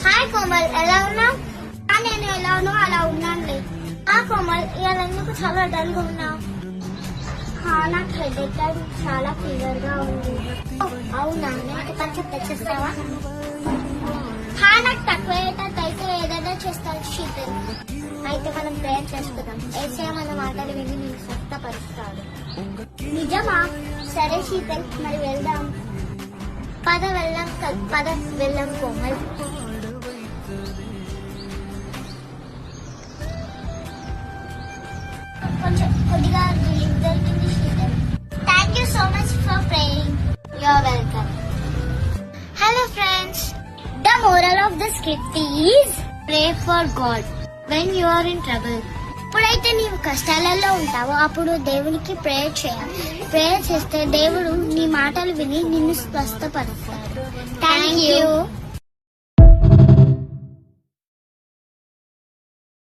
Hi Komal, ఎలా ఉన్నావు? నేను ఎలా ఉన్నావు అలా ఉన్నానులే. కోమల్, ఇవాళ ఎందుకు చాలా డల్ గా ఉన్నావు? నాకు హెడేక్ అయి చాలా ఫీవర్ గా ఉంది. అవునా, నాకు కొంచెం తెచ్చిస్తావా? నాకు తక్కువ అయితే ఏదైనా చేస్తాను శీతల్. అయితే మనం ప్రేయర్ చేసుకుందాం. ఏసయ్య మన మాటలు విని నేను స్వస్థపరుస్తాడు. నిజమా? సరే శీతల్, మరి వెళ్దాం. పద వెళ్దాం కోమల్. కొద్దిగా రిలీఫ్ దొరికింది Sheetal. Thank you so much for praying. You are welcome. Hello friends, the moral of the script is pray for God when you are in trouble. ఎప్పుడైతే నీవు కష్టాలలో ఉంటావో అప్పుడు దేవునికి ప్రేయర్ చేయాలి. ప్రేయర్ చేస్తే దేవుడు నీ మాటలు విని నిన్ను స్వస్థపరుస్తాడు. Thank you.